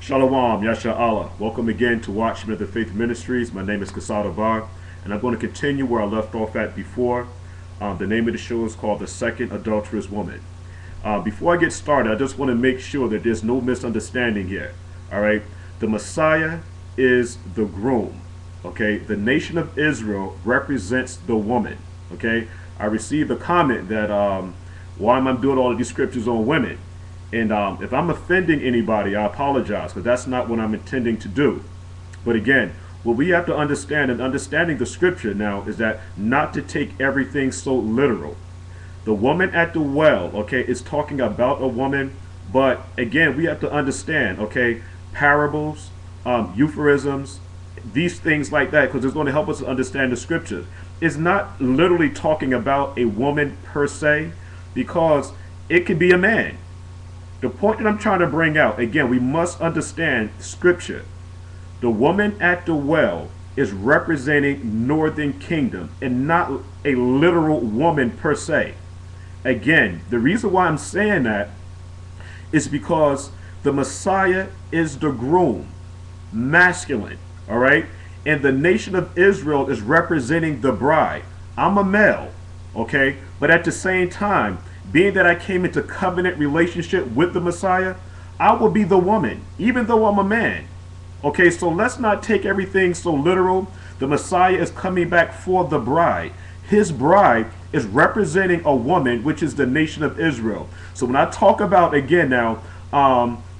Shalom, Yasha Allah. Welcome again to Watchmen of the Faith Ministries. My name is Kasada Bar, and I'm going to continue where I left off at before. The name of the show is called The Second Adulteress Woman. Before I get started, I just want to make sure that there's no misunderstanding here. All right? The Messiah is the groom. Okay? The nation of Israel represents the woman. Okay? I received a comment that, why am I doing all of these scriptures on women? And if I'm offending anybody, I apologize, because that's not what I'm intending to do. But again, what we have to understand in understanding the scripture now is that not to take everything so literal. The woman at the well, okay, is talking about a woman, but again, we have to understand, okay, parables, euphemisms, these things like that, because it's going to help us to understand the scriptures. It's not literally talking about a woman per se, because it could be a man. The point that I'm trying to bring out, again, we must understand scripture. The woman at the well is representing northern kingdom and not a literal woman per se. Again, the reason why I'm saying that is because the Messiah is the groom, masculine, all right? And the nation of Israel is representing the bride. I'm a male, okay? But at the same time, being that I came into covenant relationship with the Messiah, I will be the woman, even though I'm a man. Okay, so let's not take everything so literal. The Messiah is coming back for the bride. His bride is representing a woman, which is the nation of Israel. So when I talk about, again now,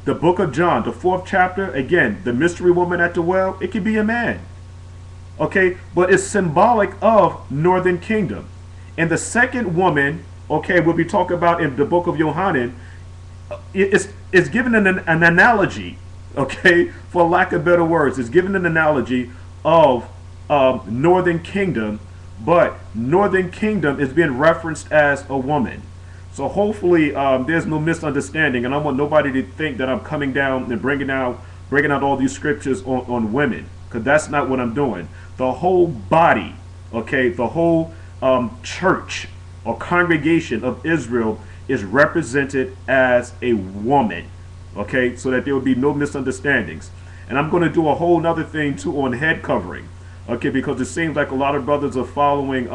the book of John, the 4th chapter, again, the mystery woman at the well, it could be a man. Okay, but it's symbolic of northern kingdom. And the second woman, okay, we'll be talking about in the book of Yohanan, it's given an analogy, okay, for lack of better words. It's given an analogy of northern kingdom, but northern kingdom is being referenced as a woman. So hopefully there's no misunderstanding, and I want nobody to think that I'm coming down and bringing out all these scriptures on women, because that's not what I'm doing. The whole body, okay, the whole church or congregation of Israel is represented as a woman, okay, so that there will be no misunderstandings. And I'm going to do a whole nother thing too on head covering, okay, because it seems like a lot of brothers are following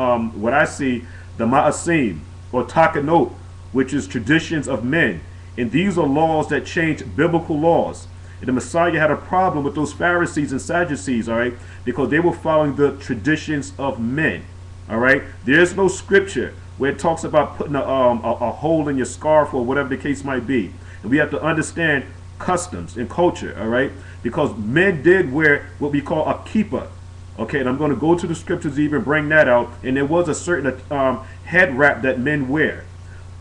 what I see, the Ma'asim or Takanot, which is traditions of men, and these are laws that change biblical laws. And the Messiah had a problem with those Pharisees and Sadducees, all right, because they were following the traditions of men. All right, there's no scripture where it talks about putting a hole in your scarf or whatever the case might be. And we have to understand customs and culture, all right? Because men did wear what we call a kippah, okay? And I'm going to go to the scriptures to even bring that out. And there was a certain head wrap that men wear.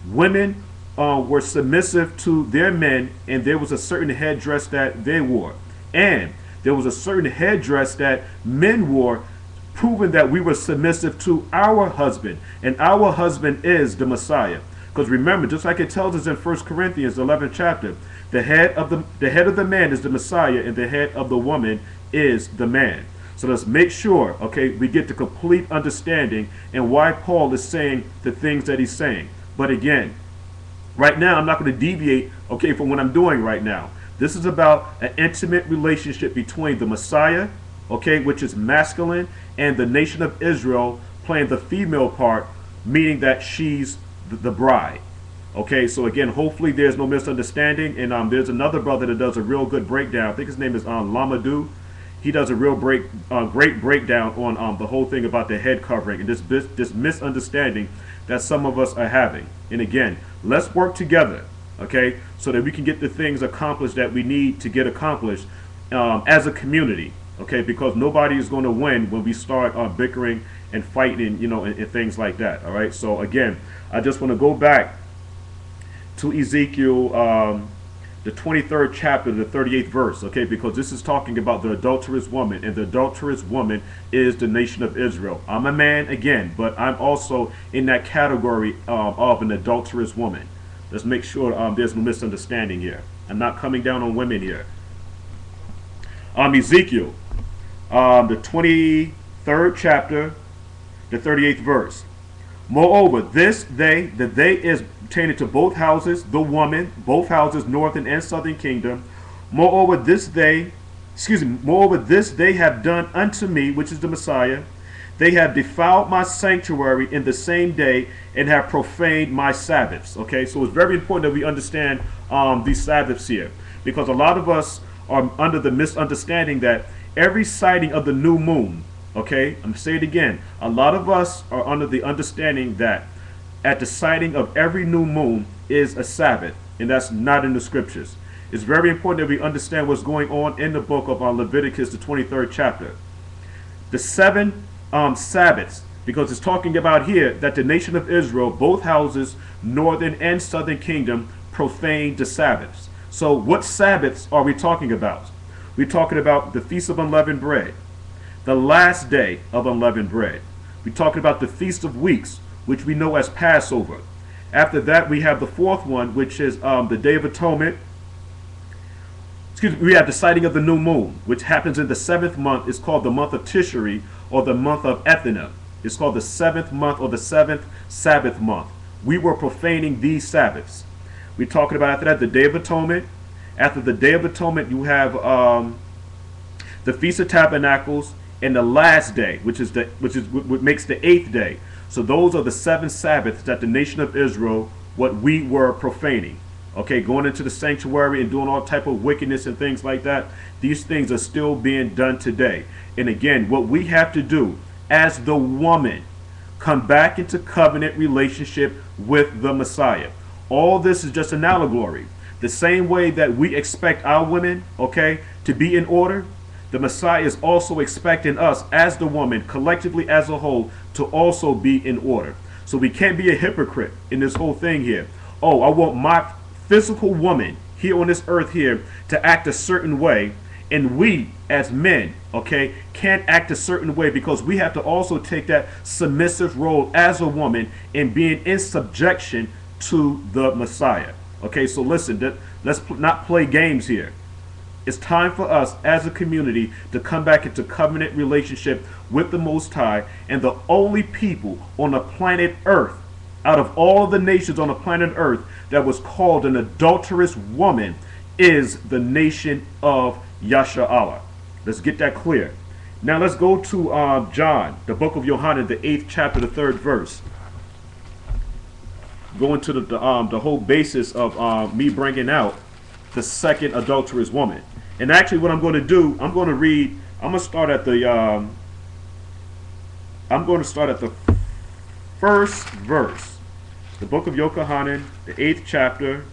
Women were submissive to their men, and there was a certain headdress that they wore. And there was a certain headdress that men wore, proving that we were submissive to our husband, and our husband is the Messiah. Because remember, just like it tells us in 1 Corinthians 11th chapter, the head of the man is the Messiah, and the head of the woman is the man. So let's make sure, okay, we get the complete understanding and why Paul is saying the things that he's saying. But again, right now I'm not going to deviate, okay, from what I'm doing right now. This is about an intimate relationship between the Messiah, okay, which is masculine, and the nation of Israel playing the female part, meaning that she's the bride. Okay, so again, hopefully there's no misunderstanding. And there's another brother that does a real good breakdown. I think his name is Lamadou. He does a real great breakdown on the whole thing about the head covering and this misunderstanding that some of us are having. And again, let's work together, okay, so that we can get the things accomplished that we need to get accomplished as a community. Okay, because nobody is going to win when we start bickering and fighting, you know, and things like that. All right. So again, I just want to go back to Ezekiel, the 23rd chapter, the 38th verse. Okay, because this is talking about the adulterous woman, and the adulterous woman is the nation of Israel. I'm a man again, but I'm also in that category of an adulterous woman. Let's make sure there's no misunderstanding here. I'm not coming down on women here. Ezekiel, the 23rd chapter, the 38th verse. Moreover, the they is pertaining to both houses, the woman, both houses, northern and southern kingdom, Moreover, moreover, this they have done unto me, which is the Messiah. They have defiled my sanctuary in the same day and have profaned my Sabbaths. Okay, so it's very important that we understand these Sabbaths here, because a lot of us are under the misunderstanding that every sighting of the new moon, okay, I'm going to say it again, a lot of us are under the understanding that at the sighting of every new moon is a Sabbath, and that's not in the scriptures. It's very important that we understand what's going on in the book of Leviticus, the 23rd chapter. The seven Sabbaths, because it's talking about here that the nation of Israel, both houses, northern and southern kingdom, profaned the Sabbaths. So what Sabbaths are we talking about? We're talking about the Feast of Unleavened Bread, the last day of unleavened bread. We're talking about the Feast of Weeks, which we know as Passover. After that, we have the fourth one, which is the Day of Atonement. We have the sighting of the new moon, which happens in the seventh month. It's called the month of Tishri, or the month of Ethna. It's called the seventh month, or the seventh Sabbath month. We were profaning these Sabbaths. We're talking about after that the Day of Atonement. After the Day of Atonement, you have the Feast of Tabernacles, and the last day, which what makes the eighth day. So those are the seven Sabbaths that the nation of Israel, what we were profaning. Okay, going into the sanctuary and doing all type of wickedness and things like that. These things are still being done today. And again, what we have to do as the woman, come back into covenant relationship with the Messiah. All this is just an allegory. The same way that we expect our women, okay, to be in order, the Messiah is also expecting us as the woman, collectively as a whole, to also be in order. So we can't be a hypocrite in this whole thing here. Oh, I want my physical woman here on this earth here to act a certain way, and we as men, okay, can't act a certain way, because we have to also take that submissive role as a woman in being in subjection to the Messiah. Okay, so listen, let's not play games here. It's time for us as a community to come back into covenant relationship with the Most High, and the only people on the planet Earth, out of all the nations on the planet Earth, that was called an adulterous woman is the nation of Yasha'Allah. Let's get that clear. Now let's go to John, the book of Yohanan, the 8th chapter, the 3rd verse. Going to the whole basis of me bringing out the second adulterous woman. And actually what I'm going to do, I'm going to start at the first verse. The book of Yochanan, the 8th chapter.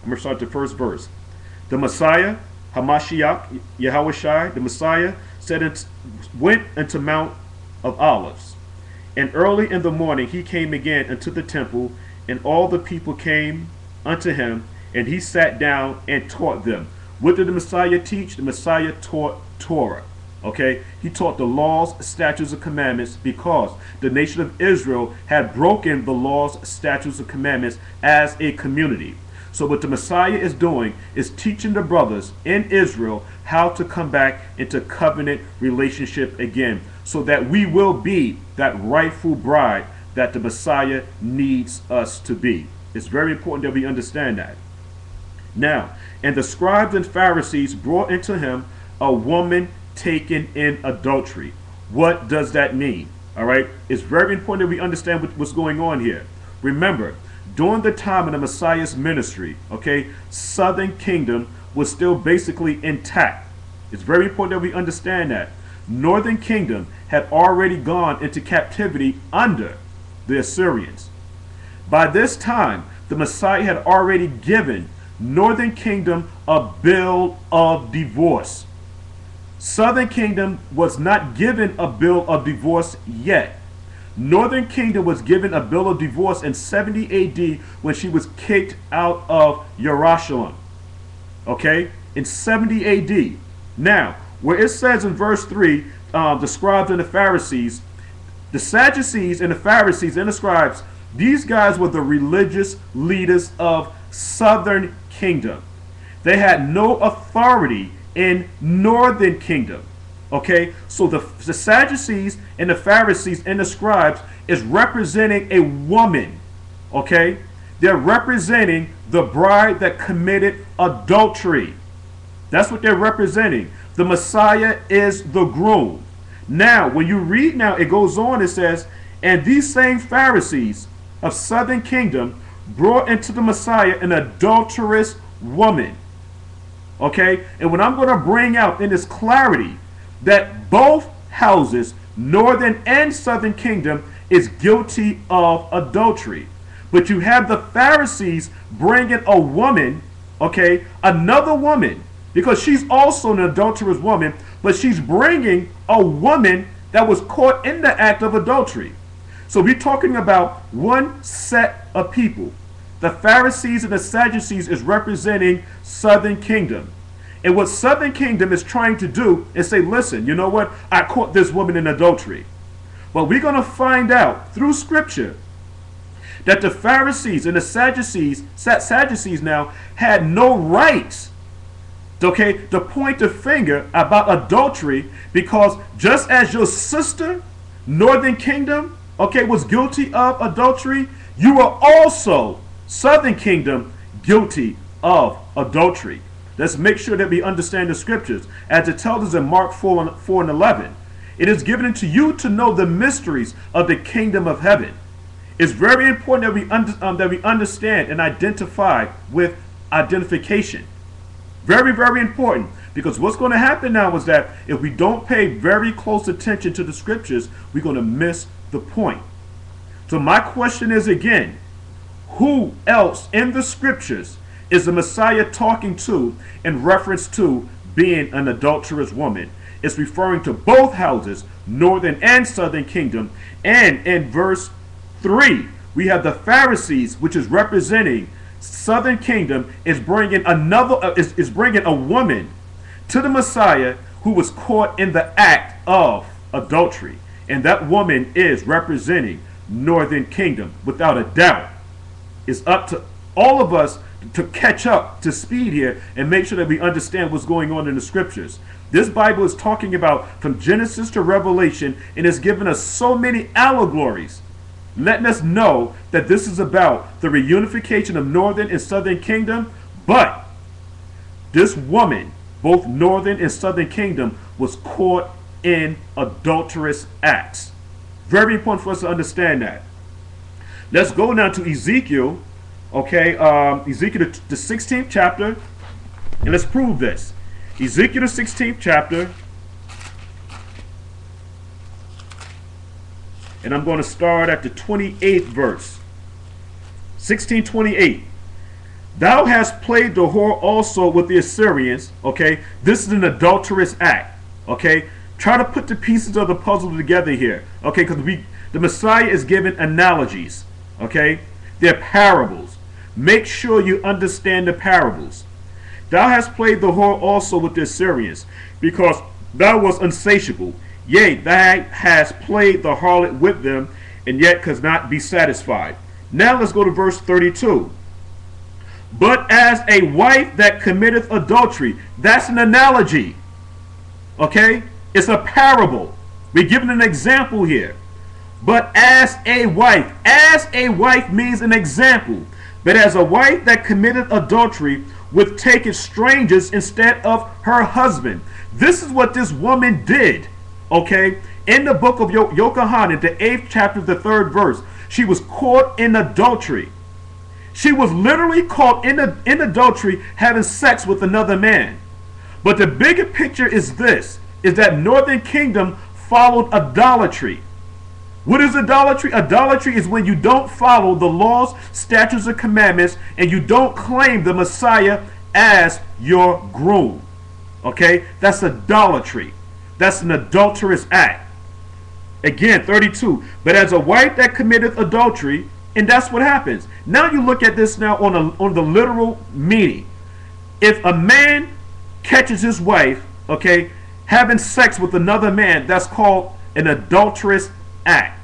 I'm going to start the first verse. The Messiah, Hamashiach, Yahushai, the Messiah, went into Mount of Olives. And early in the morning he came again into the temple, and all the people came unto him, and he sat down and taught them. What did the Messiah teach? The Messiah taught Torah. Okay, he taught the laws, statutes, and commandments, because the nation of Israel had broken the laws, statutes, and commandments as a community. So what the Messiah is doing is teaching the brothers in Israel how to come back into covenant relationship again, so that we will be that rightful bride that the Messiah needs us to be. It's very important that we understand that. Now, and the scribes and Pharisees brought into him a woman taken in adultery. What does that mean? All right, it's very important that we understand what's going on here. Remember, during the time of the Messiah's ministry, okay, southern kingdom was still basically intact. It's very important that we understand that. Northern kingdom had already gone into captivity under the Assyrians. By this time, the Messiah had already given northern kingdom a bill of divorce. Southern kingdom was not given a bill of divorce yet. Northern kingdom was given a bill of divorce in 70 AD when she was kicked out of Jerusalem. Okay, in 70 AD. Now, where it says in verse 3, the scribes and the Pharisees, the Sadducees and the Pharisees and the scribes, these guys were the religious leaders of southern kingdom. They had no authority in northern kingdom. Okay, so the Sadducees and the Pharisees and the scribes is representing a woman. Okay, they're representing the bride that committed adultery. That's what they're representing. The Messiah is the groom. Now, when you read now, it goes on, it says, and these same Pharisees of southern kingdom brought into the Messiah an adulterous woman. Okay? And what I'm going to bring out in this clarity, that both houses, northern and southern kingdom, is guilty of adultery. But you have the Pharisees bringing a woman, okay, another woman, because she's also an adulterous woman, but she's bringing a woman that was caught in the act of adultery. So we're talking about one set of people. The Pharisees and the Sadducees is representing southern kingdom. And what southern kingdom is trying to do is say, listen, you know what? I caught this woman in adultery. But we're going to find out through scripture that the Pharisees and the Sadducees now had no rights, okay, to point the finger about adultery, because just as your sister, northern kingdom, okay, was guilty of adultery, you are also, southern kingdom, guilty of adultery. Let's make sure that we understand the scriptures. As it tells us in Mark 4 and 11, it is given unto you to know the mysteries of the kingdom of heaven. It's very important that we understand and identify with identification. Very, very important. Because what's going to happen now is that if we don't pay very close attention to the scriptures, we're going to miss the point. So my question is again, who else in the scriptures is the Messiah talking to in reference to being an adulterous woman? It's referring to both houses, northern and southern kingdom. And in verse 3, we have the Pharisees, which is representing southern kingdom, is bringing is bringing a woman to the Messiah who was caught in the act of adultery. And that woman is representing northern kingdom, without a doubt. It's up to all of us to catch up to speed here and make sure that we understand what's going on in the scriptures. This Bible is talking about from Genesis to Revelation, and it's given us so many allegories, letting us know that this is about the reunification of northern and southern kingdom. But this woman, both northern and southern kingdom, was caught in adulterous acts. Very important for us to understand that. Let's go now to Ezekiel, okay, Ezekiel the 16th chapter, and let's prove this. Ezekiel the 16th chapter, and I'm going to start at the 28th verse. 16:28. Thou hast played the whore also with the Assyrians. Okay, this is an adulterous act. Okay, try to put the pieces of the puzzle together here. Okay, because the Messiah is giving analogies. Okay, they're parables. Make sure you understand the parables. Thou hast played the whore also with the Assyrians, because thou wast unsatiable. Yea, thou hast played the harlot with them, and yet could not be satisfied. Now let's go to verse 32. But as a wife that committeth adultery, that's an analogy. Okay? It's a parable. We're giving an example here. But as a wife means an example. But as a wife that committed adultery with taking strangers instead of her husband. This is what this woman did. Okay? In the book of Yochanan, the 8th chapter, the 3rd verse, she was caught in adultery. She was literally caught in adultery, having sex with another man. But the bigger picture is this, is that northern kingdom followed idolatry. What is idolatry? Idolatry is when you don't follow the laws, statutes, and commandments, and you don't claim the Messiah as your groom. Okay? That's idolatry. That's an adulterous act. Again, 32. But as a wife that committeth adultery, and that's what happens. Now you look at this now on the literal meaning. If a man catches his wife, okay, having sex with another man, that's called an adulterous act.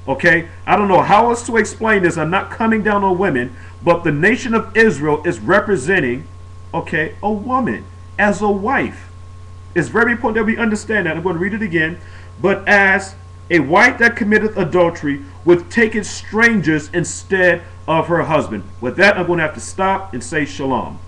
Okay, I don't know how else to explain this. I'm not coming down on women, but the nation of Israel is representing, okay, a woman as a wife. It's very important that we understand that. I'm going to read it again. But as a wife that committeth adultery with taking strangers instead of her husband. With that, I'm going to have to stop and say shalom.